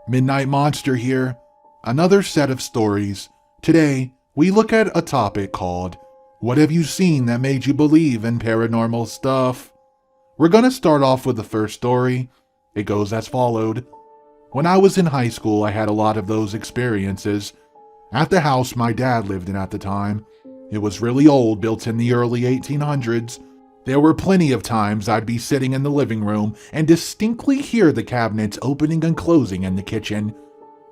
Midnight Monster here. Another set of stories. Today, we look at a topic called, What have you seen that made you believe in paranormal stuff? We're gonna start off with the first story. It goes as followed. When I was in high school, I had a lot of those experiences. At the house my dad lived in at the time, it was really old, built in the early 1800s. There were plenty of times I'd be sitting in the living room and distinctly hear the cabinets opening and closing in the kitchen.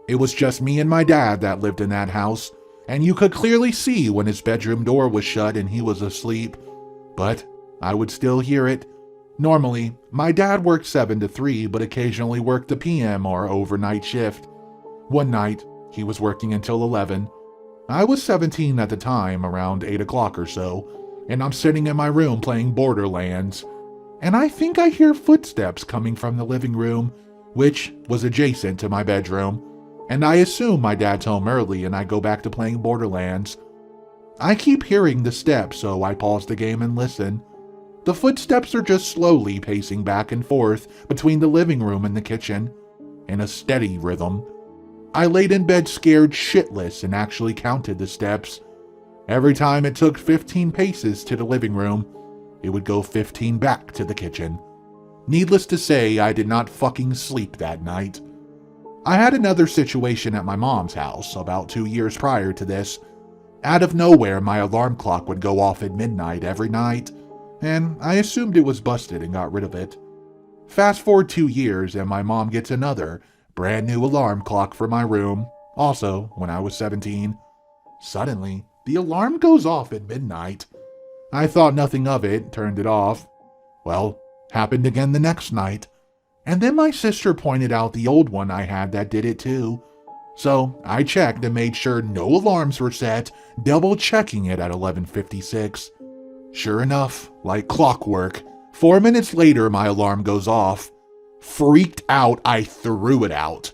It was just me and my dad that lived in that house, and you could clearly see when his bedroom door was shut and he was asleep. But I would still hear it. Normally, my dad worked 7 to 3, but occasionally worked the PM or overnight shift. One night, he was working until 11. I was 17 at the time, around 8 o'clock or so, and I'm sitting in my room playing Borderlands, and I think I hear footsteps coming from the living room, which was adjacent to my bedroom, and I assume my dad's home early and I go back to playing Borderlands. I keep hearing the steps, so I pause the game and listen. The footsteps are just slowly pacing back and forth between the living room and the kitchen, in a steady rhythm. I laid in bed scared shitless and actually counted the steps. Every time it took 15 paces to the living room, it would go 15 back to the kitchen. Needless to say, I did not fucking sleep that night. I had another situation at my mom's house about 2 years prior to this. Out of nowhere, my alarm clock would go off at midnight every night, and I assumed it was busted and got rid of it. Fast forward 2 years and my mom gets another brand new alarm clock for my room, also when I was 17. Suddenly, the alarm goes off at midnight. I thought nothing of it, turned it off. Well, happened again the next night. And then my sister pointed out the old one I had that did it too. So I checked and made sure no alarms were set, double checking it at 11:56. Sure enough, like clockwork, 4 minutes later my alarm goes off. Freaked out, I threw it out.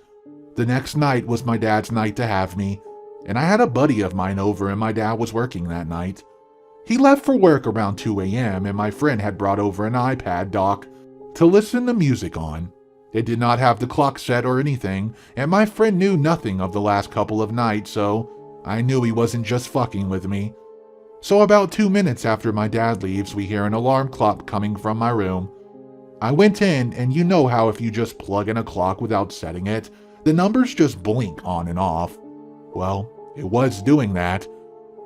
The next night was my dad's night to have me, and I had a buddy of mine over and my dad was working that night. He left for work around 2 a.m. and my friend had brought over an iPad dock to listen to music on. It did not have the clock set or anything, and my friend knew nothing of the last couple of nights, so I knew he wasn't just fucking with me. So about 2 minutes after my dad leaves, we hear an alarm clock coming from my room. I went in, and you know how if you just plug in a clock without setting it, the numbers just blink on and off. Well, it was doing that.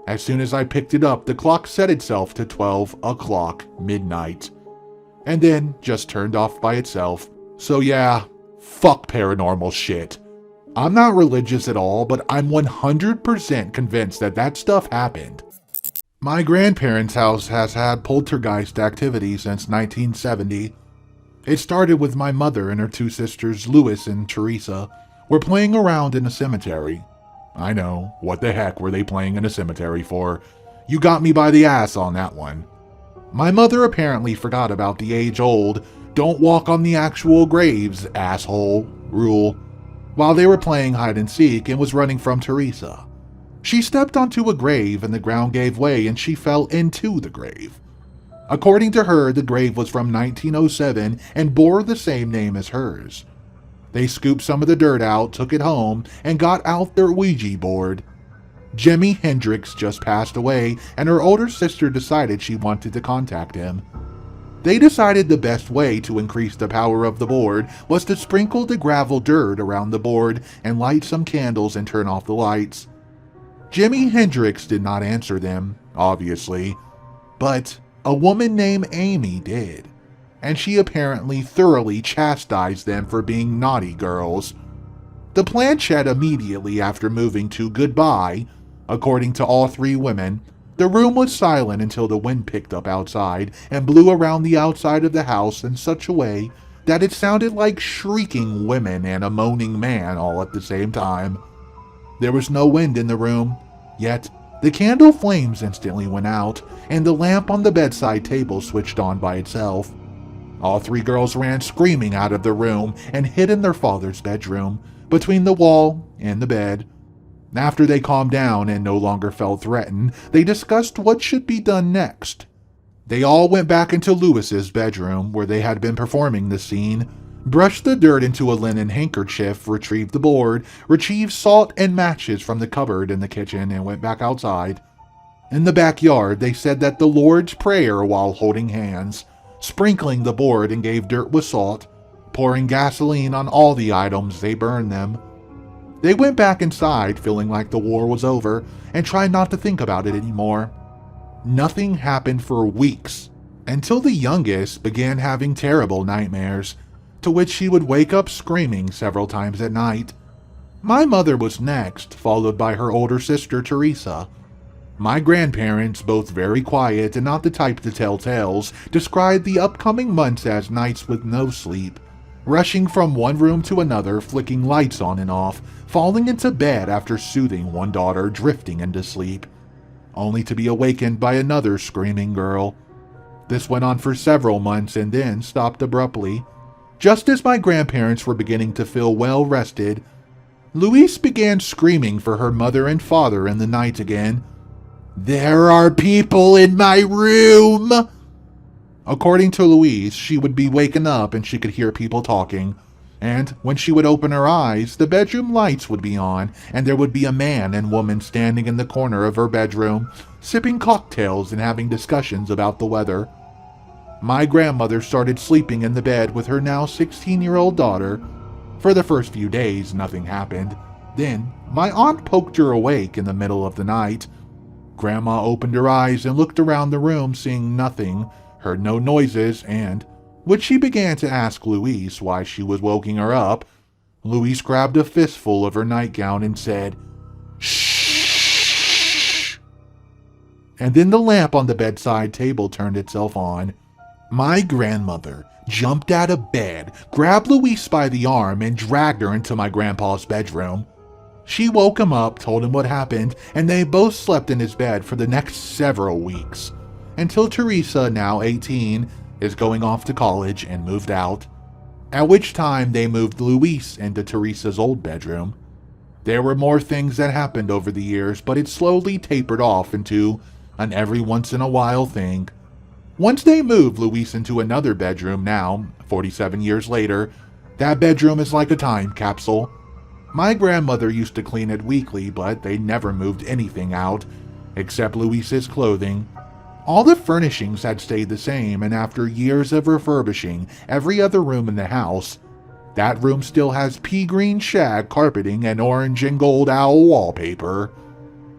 As soon as I picked it up, the clock set itself to 12 o'clock midnight, and then just turned off by itself. So yeah, fuck paranormal shit. I'm not religious at all, but I'm 100% convinced that that stuff happened. My grandparents' house has had poltergeist activity since 1970. It started with my mother and her 2 sisters, Louis and Teresa, were playing around in a cemetery. I know, what the heck were they playing in a cemetery for? You got me by the ass on that one. My mother apparently forgot about the age-old, don't walk on the actual graves, asshole, rule, while they were playing hide-and-seek and was running from Teresa. She stepped onto a grave and the ground gave way and she fell into the grave. According to her, the grave was from 1907 and bore the same name as hers. They scooped some of the dirt out, took it home, and got out their ouija board. Jimi Hendrix just passed away, and her older sister decided she wanted to contact him. They decided the best way to increase the power of the board was to sprinkle the gravel dirt around the board and light some candles and turn off the lights. Jimi Hendrix did not answer them, obviously, but a woman named Amy did. And she apparently thoroughly chastised them for being naughty girls. The planchette immediately after moving to goodbye, according to all 3 women, the room was silent until the wind picked up outside and blew around the outside of the house in such a way that it sounded like shrieking women and a moaning man all at the same time. There was no wind in the room, yet the candle flames instantly went out and the lamp on the bedside table switched on by itself. All 3 girls ran screaming out of the room and hid in their father's bedroom, between the wall and the bed. After they calmed down and no longer felt threatened, they discussed what should be done next. They all went back into Louis's bedroom, where they had been performing the scene, Brush the dirt into a linen handkerchief, retrieved the board, retrieved salt and matches from the cupboard in the kitchen, and went back outside. In the backyard, they said that the Lord's Prayer while holding hands, sprinkling the board and gave dirt with salt, pouring gasoline on all the items, they burned them. They went back inside feeling like the war was over and tried not to think about it anymore. Nothing happened for weeks, until the youngest began having terrible nightmares, to which she would wake up screaming several times at night. My mother was next, followed by her older sister Teresa. My grandparents, both very quiet and not the type to tell tales, described the upcoming months as nights with no sleep, rushing from one room to another, flicking lights on and off, falling into bed after soothing one daughter drifting into sleep, only to be awakened by another screaming girl. This went on for several months and then stopped abruptly. Just as my grandparents were beginning to feel well rested, Louise began screaming for her mother and father in the night again. "There are people in my room!" According to Louise, she would be waken up and she could hear people talking. And when she would open her eyes, the bedroom lights would be on, and there would be a man and woman standing in the corner of her bedroom, sipping cocktails and having discussions about the weather. My grandmother started sleeping in the bed with her now 16-year-old daughter. For the first few days, nothing happened. Then, my aunt poked her awake in the middle of the night. Grandma opened her eyes and looked around the room, seeing nothing, heard no noises, and when she began to ask Louise why she was woking her up, Louise grabbed a fistful of her nightgown and said, "Shh!" And then the lamp on the bedside table turned itself on. My grandmother jumped out of bed, grabbed Louise by the arm, and dragged her into my grandpa's bedroom. She woke him up, told him what happened, and they both slept in his bed for the next several weeks, until Teresa, now 18, is going off to college and moved out, at which time they moved Louise into Teresa's old bedroom. There were more things that happened over the years, but it slowly tapered off into an every once in a while thing. Once they moved Louise into another bedroom now, 47 years later, that bedroom is like a time capsule. My grandmother used to clean it weekly, but they never moved anything out, except Louise's clothing. All the furnishings had stayed the same, and after years of refurbishing every other room in the house, that room still has pea green shag carpeting and orange and gold owl wallpaper.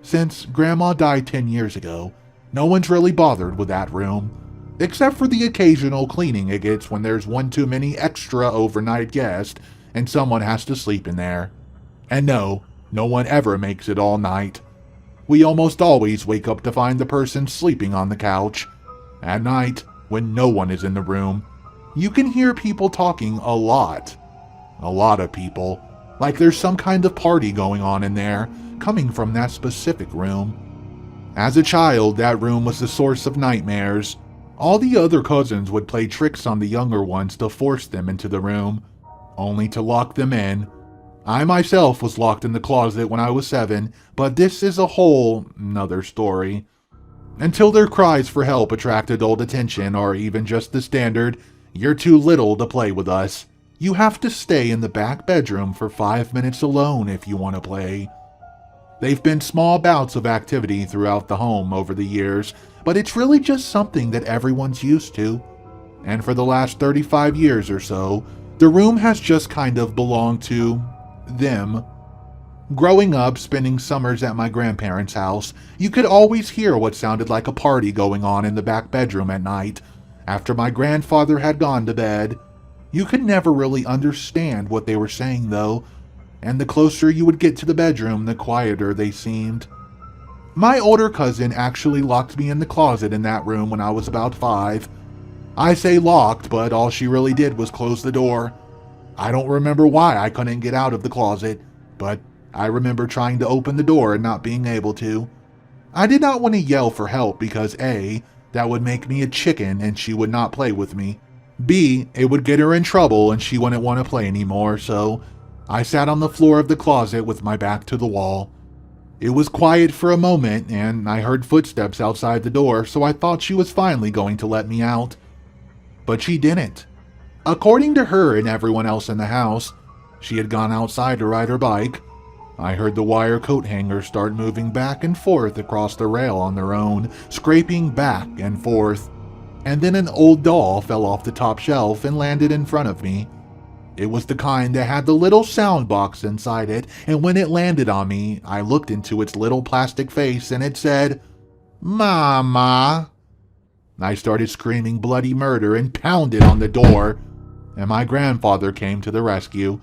Since Grandma died 10 years ago, no one's really bothered with that room, except for the occasional cleaning it gets when there's one too many extra overnight guests and someone has to sleep in there. And no one ever makes it all night. We almost always wake up to find the person sleeping on the couch. At night, when no one is in the room, you can hear people talking a lot. A lot of people. Like there's some kind of party going on in there, coming from that specific room. As a child, that room was the source of nightmares. All the other cousins would play tricks on the younger ones to force them into the room, only to lock them in. I myself was locked in the closet when I was 7, but this is a whole nother story. Until their cries for help attracted old attention, or even just the standard, "You're too little to play with us. You have to stay in the back bedroom for 5 minutes alone if you want to play." They've been small bouts of activity throughout the home over the years, but it's really just something that everyone's used to. And for the last 35 years or so, the room has just kind of belonged to them. Growing up, spending summers at my grandparents' house, you could always hear what sounded like a party going on in the back bedroom at night, after my grandfather had gone to bed. You could never really understand what they were saying though, and the closer you would get to the bedroom, the quieter they seemed. My older cousin actually locked me in the closet in that room when I was about 5. I say locked, but all she really did was close the door. I don't remember why I couldn't get out of the closet, but I remember trying to open the door and not being able to. I did not want to yell for help because A, that would make me a chicken and she would not play with me. B, it would get her in trouble and she wouldn't want to play anymore, so I sat on the floor of the closet with my back to the wall. It was quiet for a moment and I heard footsteps outside the door, so I thought she was finally going to let me out. But she didn't. According to her and everyone else in the house, she had gone outside to ride her bike. I heard the wire coat hangers start moving back and forth across the rail on their own, scraping back and forth. And then an old doll fell off the top shelf and landed in front of me. It was the kind that had the little sound box inside it, and when it landed on me, I looked into its little plastic face and it said, "Mama." I started screaming bloody murder and pounded on the door, and my grandfather came to the rescue.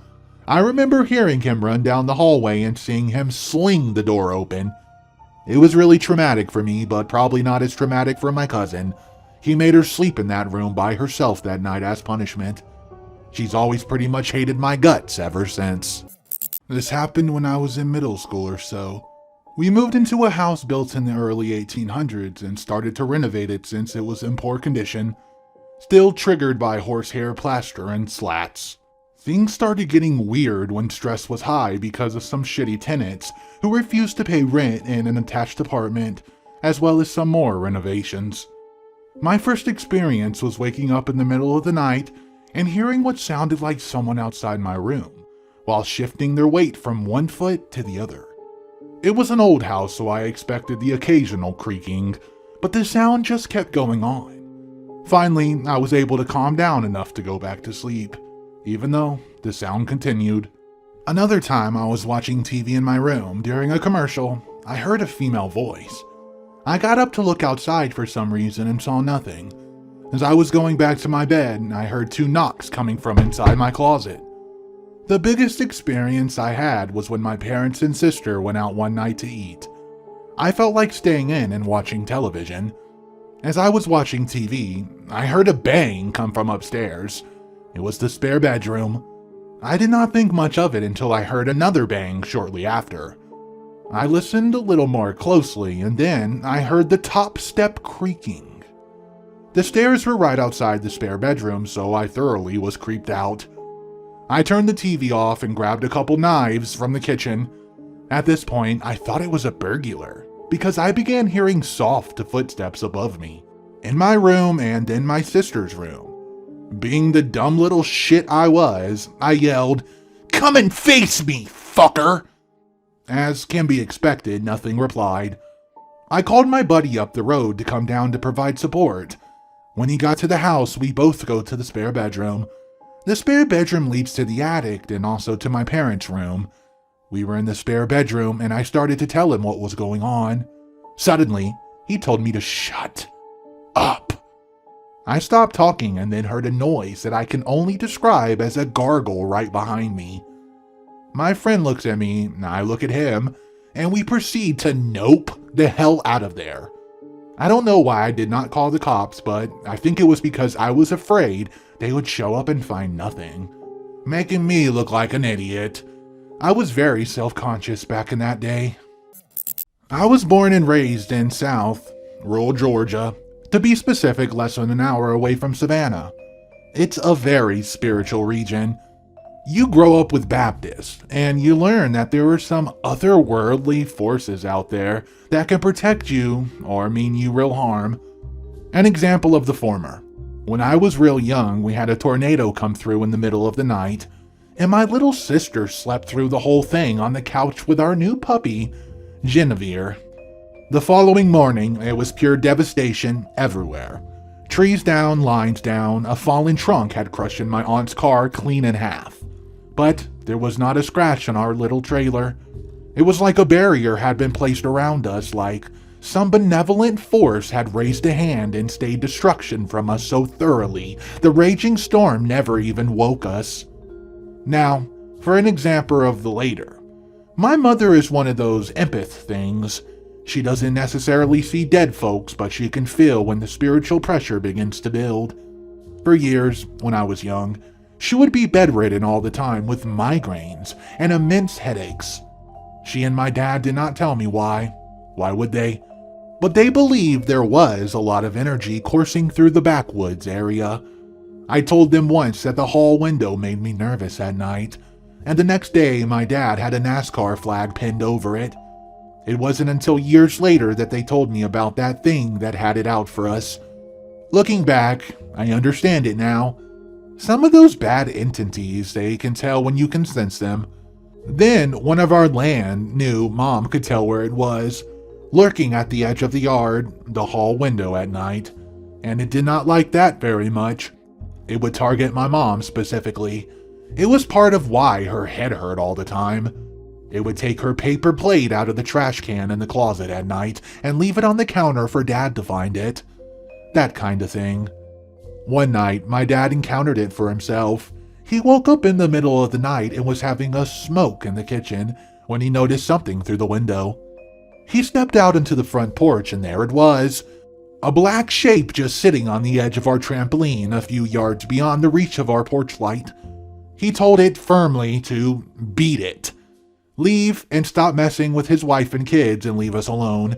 I remember hearing him run down the hallway and seeing him sling the door open. It was really traumatic for me, but probably not as traumatic for my cousin. He made her sleep in that room by herself that night as punishment. She's always pretty much hated my guts ever since. This happened when I was in middle school or so. We moved into a house built in the early 1800s and started to renovate it since it was in poor condition, still triggered by horsehair plaster and slats. Things started getting weird when stress was high because of some shitty tenants who refused to pay rent in an attached apartment, as well as some more renovations. My first experience was waking up in the middle of the night and hearing what sounded like someone outside my room, while shifting their weight from one foot to the other. It was an old house, so I expected the occasional creaking, but the sound just kept going on. Finally, I was able to calm down enough to go back to sleep, even though the sound continued. Another time I was watching TV in my room. During a commercial, I heard a female voice. I got up to look outside for some reason and saw nothing. As I was going back to my bed, I heard 2 knocks coming from inside my closet. The biggest experience I had was when my parents and sister went out one night to eat. I felt like staying in and watching television. As I was watching TV, I heard a bang come from upstairs. It was the spare bedroom. I did not think much of it until I heard another bang shortly after. I listened a little more closely, and then I heard the top step creaking. The stairs were right outside the spare bedroom, so I thoroughly was creeped out. I turned the TV off and grabbed a couple knives from the kitchen. At this point, I thought it was a burglar, because I began hearing soft footsteps above me, in my room and in my sister's room. Being the dumb little shit I was, I yelled, "Come and face me, fucker!" As can be expected, nothing replied. I called my buddy up the road to come down to provide support. When he got to the house, we both go to the spare bedroom. The spare bedroom leads to the attic and also to my parents' room. We were in the spare bedroom and I started to tell him what was going on. Suddenly, he told me to shut up. I stopped talking and then heard a noise that I can only describe as a gargle right behind me. My friend looks at me, and I look at him, and we proceed to nope the hell out of there. I don't know why I did not call the cops, but I think it was because I was afraid they would show up and find nothing, making me look like an idiot. I was very self-conscious back in that day. I was born and raised in South, rural Georgia. To be specific, less than an hour away from Savannah. It's a very spiritual region. You grow up with Baptists, and you learn that there are some otherworldly forces out there that can protect you or mean you real harm. An example of the former. When I was real young, we had a tornado come through in the middle of the night, and my little sister slept through the whole thing on the couch with our new puppy, Genevieve. The following morning, it was pure devastation everywhere. Trees down, lines down, a fallen trunk had crushed in my aunt's car clean in half. But there was not a scratch on our little trailer. It was like a barrier had been placed around us, like some benevolent force had raised a hand and stayed destruction from us so thoroughly, the raging storm never even woke us. Now, for an example of the later. My mother is one of those empath things. She doesn't necessarily see dead folks, but she can feel when the spiritual pressure begins to build. For years, when I was young, she would be bedridden all the time with migraines and immense headaches. She and my dad did not tell me why. Why would they? But they believed there was a lot of energy coursing through the backwoods area. I told them once that the hall window made me nervous at night, and the next day my dad had a NASCAR flag pinned over it. It wasn't until years later that they told me about that thing that had it out for us. Looking back, I understand it now. Some of those bad entities, they can tell when you can sense them. Then one of our land knew Mom could tell where it was, lurking at the edge of the yard, the hall window at night, and it did not like that very much. It would target my mom specifically. It was part of why her head hurt all the time. It would take her paper plate out of the trash can in the closet at night and leave it on the counter for Dad to find it. That kind of thing. One night, my dad encountered it for himself. He woke up in the middle of the night and was having a smoke in the kitchen when he noticed something through the window. He stepped out into the front porch and there it was. A black shape just sitting on the edge of our trampoline a few yards beyond the reach of our porch light. He told it firmly to beat it. Leave and stop messing with his wife and kids and leave us alone.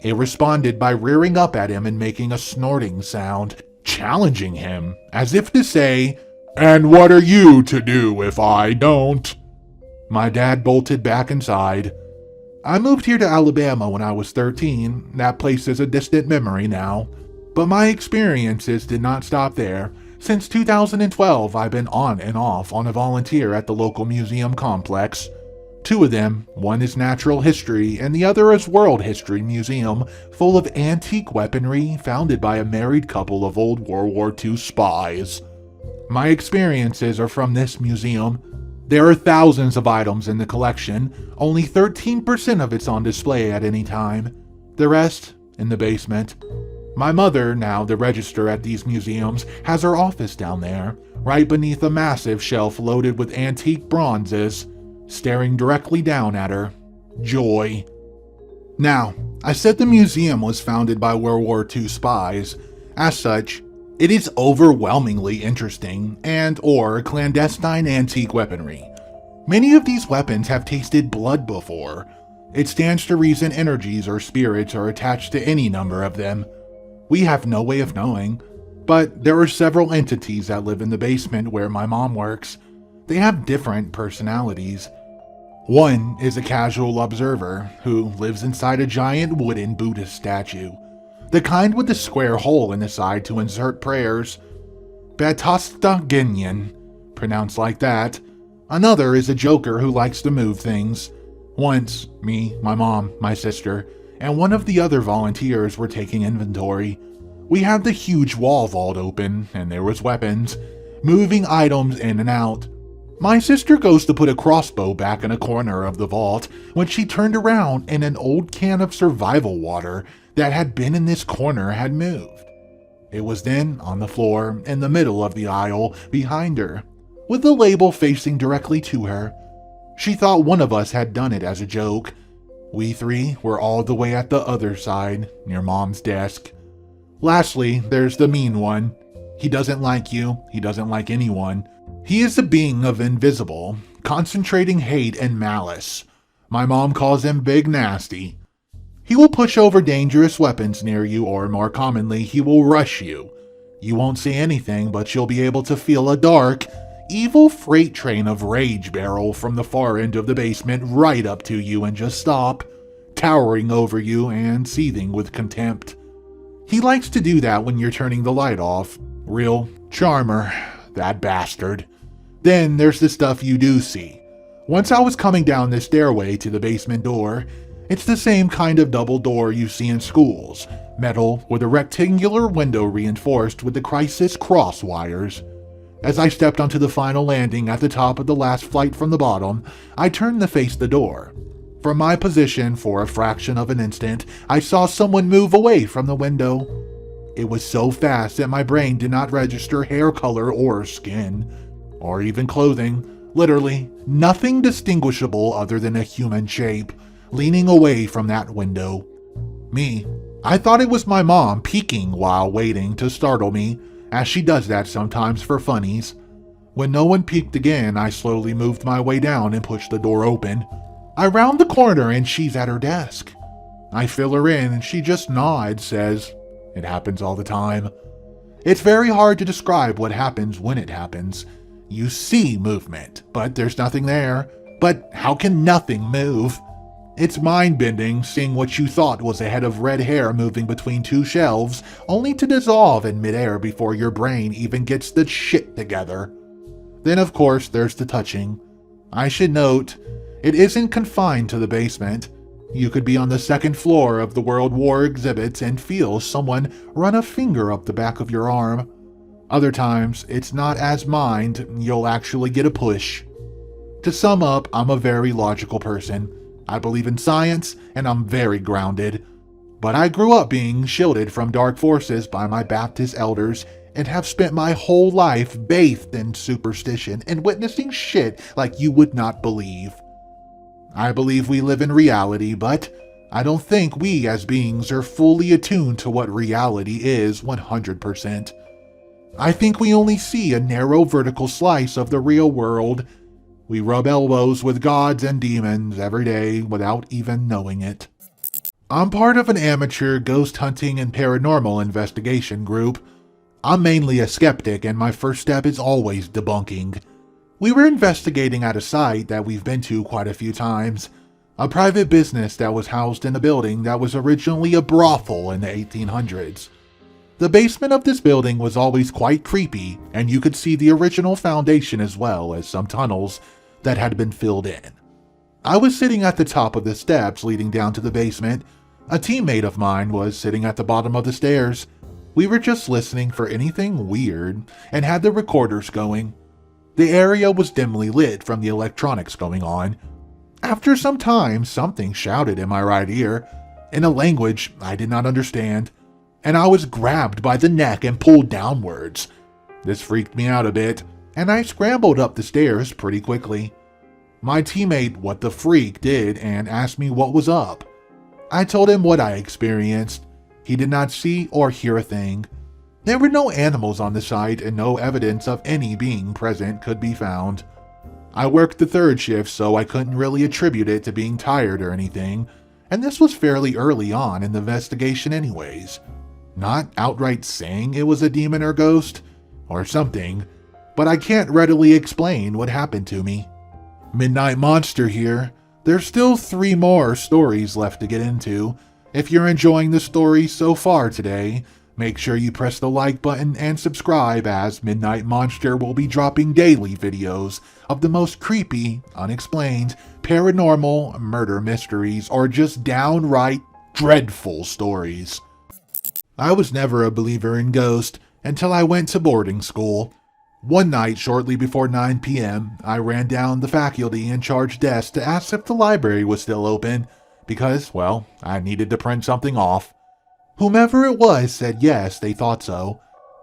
It responded by rearing up at him and making a snorting sound, challenging him, as if to say, "And what are you to do if I don't?" My dad bolted back inside. I moved here to Alabama when I was 13. That place is a distant memory now. But my experiences did not stop there. Since 2012, I've been on and off on a volunteer at the local museum complex. Two of them, one is natural history and the other is world history museum, full of antique weaponry founded by a married couple of old World War II spies. My experiences are from this museum. There are thousands of items in the collection. Only 13% of it's on display at any time. The rest, in the basement. My mother, now the register at these museums, has her office down there, right beneath a massive shelf loaded with antique bronzes, staring directly down at her. Joy. Now, I said the museum was founded by World War II spies. As such, it is overwhelmingly interesting and/or clandestine antique weaponry. Many of these weapons have tasted blood before. It stands to reason energies or spirits are attached to any number of them. We have no way of knowing, but there are several entities that live in the basement where my mom works. They have different personalities. One is a casual observer who lives inside a giant wooden Buddhist statue. The kind with the square hole in the side to insert prayers. Batasta Ginyan, pronounced like that. Another is a joker who likes to move things. Once, me, my mom, my sister, and one of the other volunteers were taking inventory. We had the huge wall vault open, and there was weapons, moving items in and out. My sister goes to put a crossbow back in a corner of the vault when she turned around and an old can of survival water that had been in this corner had moved. It was then on the floor in the middle of the aisle behind her, with the label facing directly to her. She thought one of us had done it as a joke. We three were all the way at the other side, near Mom's desk. Lastly, there's the mean one. He doesn't like you, he doesn't like anyone. He is a being of invisible, concentrating hate and malice. My mom calls him Big Nasty. He will push over dangerous weapons near you, or more commonly, he will rush you. You won't see anything, but you'll be able to feel a dark, evil freight train of rage barrel from the far end of the basement right up to you and just stop, towering over you and seething with contempt. He likes to do that when you're turning the light off. Real charmer, that bastard. Then there's the stuff you do see. Once I was coming down the stairway to the basement door. It's the same kind of double door you see in schools, metal with a rectangular window reinforced with the crisis cross wires. As I stepped onto the final landing at the top of the last flight from the bottom, I turned to face the door. From my position, for a fraction of an instant, I saw someone move away from the window. It was so fast that my brain did not register hair color or skin, or even clothing. Literally, nothing distinguishable other than a human shape, leaning away from that window. Me, I thought it was my mom peeking while waiting to startle me, as she does that sometimes for funnies. When no one peeked again, I slowly moved my way down and pushed the door open. I round the corner and she's at her desk. I fill her in and she just nods, says, "It happens all the time." It's very hard to describe what happens when it happens. You see movement, but there's nothing there. But how can nothing move? It's mind-bending seeing what you thought was a head of red hair moving between two shelves, only to dissolve in midair before your brain even gets the shit together. Then of course there's the touching. I should note, it isn't confined to the basement. You could be on the second floor of the World War exhibits and feel someone run a finger up the back of your arm. Other times, it's not as mind, you'll actually get a push. To sum up, I'm a very logical person. I believe in science, and I'm very grounded. But I grew up being shielded from dark forces by my Baptist elders and have spent my whole life bathed in superstition and witnessing shit like you would not believe. I believe we live in reality, but I don't think we as beings are fully attuned to what reality is 100%. I think we only see a narrow vertical slice of the real world. We rub elbows with gods and demons every day without even knowing it. I'm part of an amateur ghost hunting and paranormal investigation group. I'm mainly a skeptic, and my first step is always debunking. We were investigating at a site that we've been to quite a few times, a private business that was housed in a building that was originally a brothel in the 1800s. The basement of this building was always quite creepy, and you could see the original foundation as well as some tunnels that had been filled in. I was sitting at the top of the steps leading down to the basement. A teammate of mine was sitting at the bottom of the stairs. We were just listening for anything weird and had the recorders going. The area was dimly lit from the electronics going on. After some time, something shouted in my right ear, in a language I did not understand, and I was grabbed by the neck and pulled downwards. This freaked me out a bit, and I scrambled up the stairs pretty quickly. My teammate, what the freak, did and asked me what was up. I told him what I experienced. He did not see or hear a thing. There were no animals on the site and no evidence of any being present could be found. I worked the third shift, so I couldn't really attribute it to being tired or anything, and this was fairly early on in the investigation anyways. Not outright saying it was a demon or ghost, or something, but I can't readily explain what happened to me. Midnight Monster here. There's still 3 more stories left to get into. If you're enjoying the story so far today, make sure you press the like button and subscribe, as Midnight Monster will be dropping daily videos of the most creepy, unexplained, paranormal, murder mysteries, or just downright dreadful stories. I was never a believer in ghosts until I went to boarding school. One night, shortly before 9 p.m., I ran down the faculty in charge desk to ask if the library was still open, because, well, I needed to print something off. Whomever it was said yes, they thought so.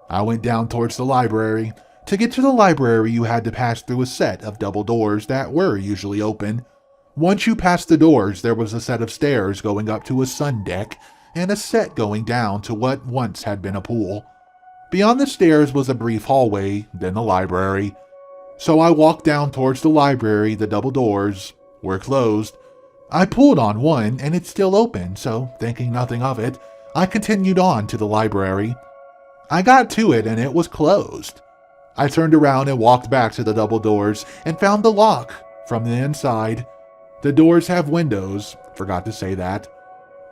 I went down towards the library. To get to the library, you had to pass through a set of double doors that were usually open. Once you passed the doors, there was a set of stairs going up to a sun deck, and a set going down to what once had been a pool. Beyond the stairs was a brief hallway, then the library. So I walked down towards the library. The double doors were closed. I pulled on one, and it's still open, so thinking nothing of it, I continued on to the library. I got to it, and it was closed. I turned around and walked back to the double doors and found the lock from the inside. The doors have windows, forgot to say that.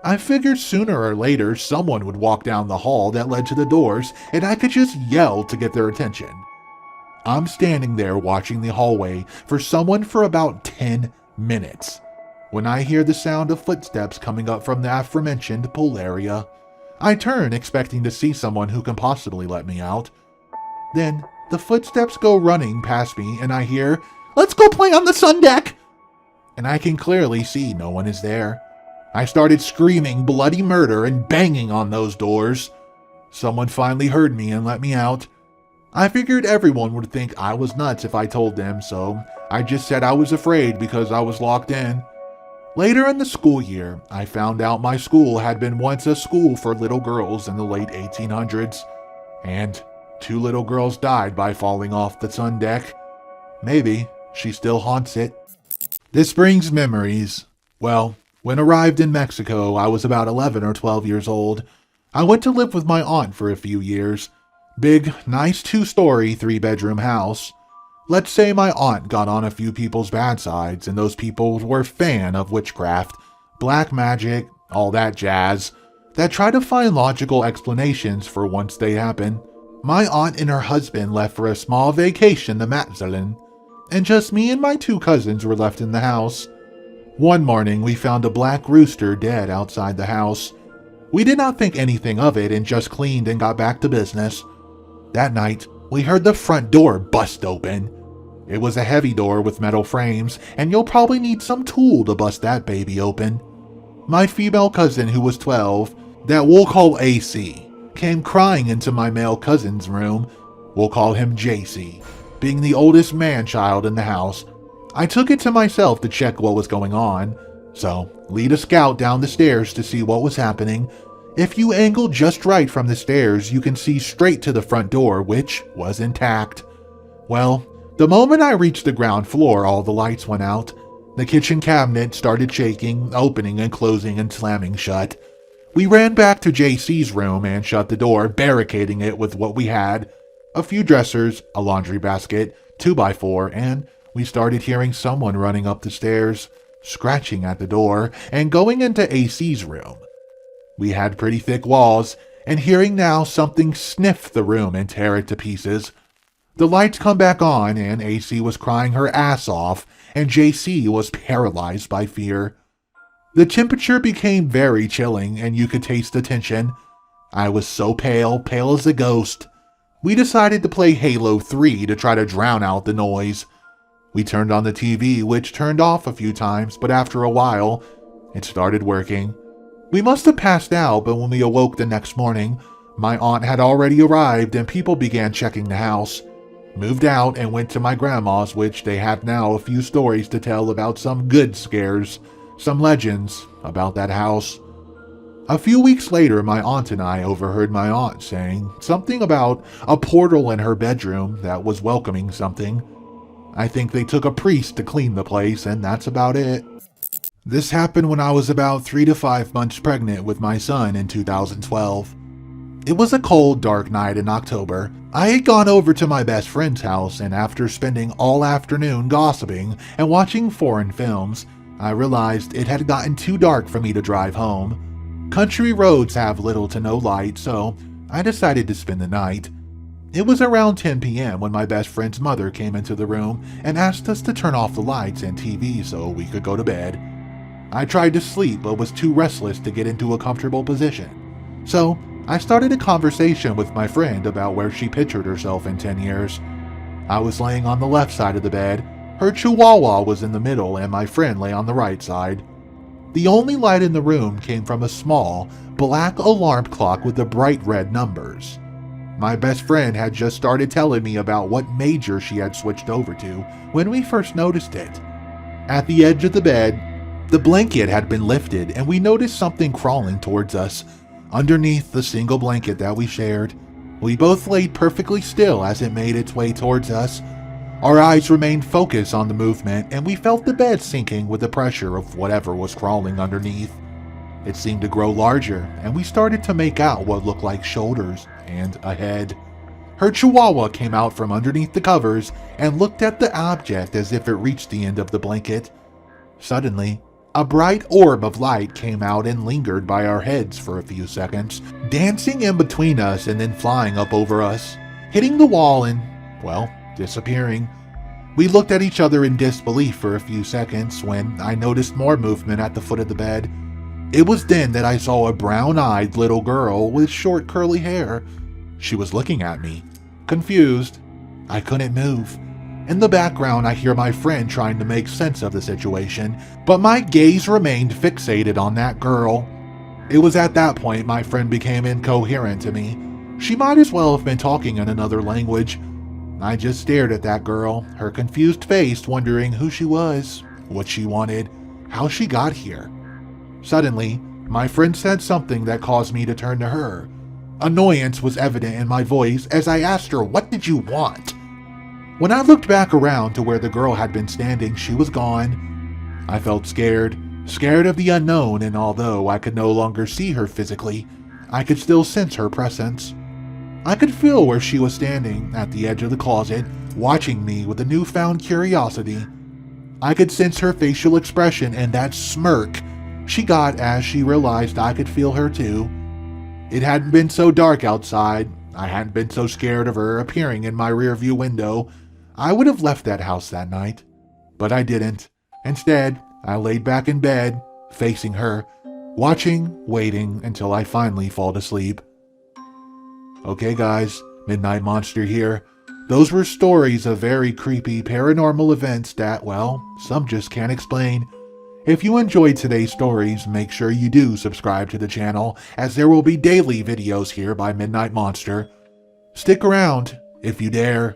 I figured sooner or later someone would walk down the hall that led to the doors, and I could just yell to get their attention. I'm standing there watching the hallway for someone for about 10 minutes. When I hear the sound of footsteps coming up from the aforementioned pool area, I turn expecting to see someone who can possibly let me out. Then the footsteps go running past me and I hear, "Let's go play on the sun deck!" And I can clearly see no one is there. I started screaming bloody murder and banging on those doors. Someone finally heard me and let me out. I figured everyone would think I was nuts if I told them, so I just said I was afraid because I was locked in. Later in the school year, I found out my school had been once a school for little girls in the late 1800s, and 2 little girls died by falling off the sun deck. Maybe she still haunts it. This brings memories. Well, when arrived in Mexico, I was about 11 or 12 years old. I went to live with my aunt for a few years. Big, nice 2-story, 3-bedroom house. Let's say my aunt got on a few people's bad sides, and those people were a fan of witchcraft. black magic, all that jazz, that try to find logical explanations for once they happen. My aunt and her husband left for a small vacation to Matzelen, and just me and my 2 cousins were left in the house. One morning, we found a black rooster dead outside the house. We did not think anything of it and just cleaned and got back to business. That night, we heard the front door bust open. It was a heavy door with metal frames, and you'll probably need some tool to bust that baby open. My female cousin, who was 12, that we'll call AC, came crying into my male cousin's room. We'll call him JC, being the oldest man-child in the house. I took it to myself to check what was going on, so lead a scout down the stairs to see what was happening. If you angle just right from the stairs, you can see straight to the front door, which was intact. Well, the moment I reached the ground floor, all the lights went out. The kitchen cabinet started shaking, opening and closing and slamming shut. We ran back to JC's room and shut the door, barricading it with what we had. A few dressers, a laundry basket, 2x4, and we started hearing someone running up the stairs, scratching at the door, and going into AC's room. We had pretty thick walls, and hearing now something sniff the room and tear it to pieces. The lights come back on, and AC was crying her ass off, and JC was paralyzed by fear. The temperature became very chilling, and you could taste the tension. I was so pale as a ghost. We decided to play Halo 3 to try to drown out the noise. We turned on the TV, which turned off a few times, but after a while, it started working. We must have passed out, but when we awoke the next morning, my aunt had already arrived and people began checking the house. Moved out and went to my grandma's, which they have now a few stories to tell about some good scares, some legends about that house. A few weeks later, my aunt and I overheard my aunt saying something about a portal in her bedroom that was welcoming something. I think they took a priest to clean the place, and that's about it. This happened when I was about 3 to 5 months pregnant with my son in 2012. It was a cold, dark night in October. I had gone over to my best friend's house, and after spending all afternoon gossiping and watching foreign films, I realized it had gotten too dark for me to drive home. Country roads have little to no light, so I decided to spend the night. It was around 10 p.m. when my best friend's mother came into the room and asked us to turn off the lights and TV so we could go to bed. I tried to sleep but was too restless to get into a comfortable position. So I started a conversation with my friend about where she pictured herself in 10 years. I was laying on the left side of the bed, her chihuahua was in the middle, and my friend lay on the right side. The only light in the room came from a small, black alarm clock with the bright red numbers. My best friend had just started telling me about what major she had switched over to when we first noticed it. At the edge of the bed, the blanket had been lifted and we noticed something crawling towards us. Underneath the single blanket that we shared, we both laid perfectly still as it made its way towards us. Our eyes remained focused on the movement and we felt the bed sinking with the pressure of whatever was crawling underneath. It seemed to grow larger and we started to make out what looked like shoulders and a head. Her chihuahua came out from underneath the covers and looked at the object as if it reached the end of the blanket. Suddenly, a bright orb of light came out and lingered by our heads for a few seconds, dancing in between us and then flying up over us, hitting the wall and, well, disappearing. We looked at each other in disbelief for a few seconds when I noticed more movement at the foot of the bed. It was then that I saw a brown-eyed little girl with short curly hair. She was looking at me, confused. I couldn't move. In the background, I hear my friend trying to make sense of the situation, but my gaze remained fixated on that girl. It was at that point my friend became incoherent to me. She might as well have been talking in another language. I just stared at that girl, her confused face, wondering who she was, what she wanted, how she got here. Suddenly, my friend said something that caused me to turn to her. Annoyance was evident in my voice as I asked her, "What did you want?" When I looked back around to where the girl had been standing, she was gone. I felt scared of the unknown, and although I could no longer see her physically, I could still sense her presence. I could feel where she was standing, at the edge of the closet, watching me with a newfound curiosity. I could sense her facial expression and that smirk. she got as she realized I could feel her too. It hadn't been so dark outside. I hadn't been so scared of her appearing in my rearview window. I would have left that house that night, but I didn't. Instead, I laid back in bed, facing her, watching, waiting until I finally fall asleep. Okay guys, Midnight Monster here. Those were stories of very creepy paranormal events that, well, some just can't explain. If you enjoyed today's stories, make sure you do subscribe to the channel, as there will be daily videos here by Midnight Monster. Stick around, if you dare.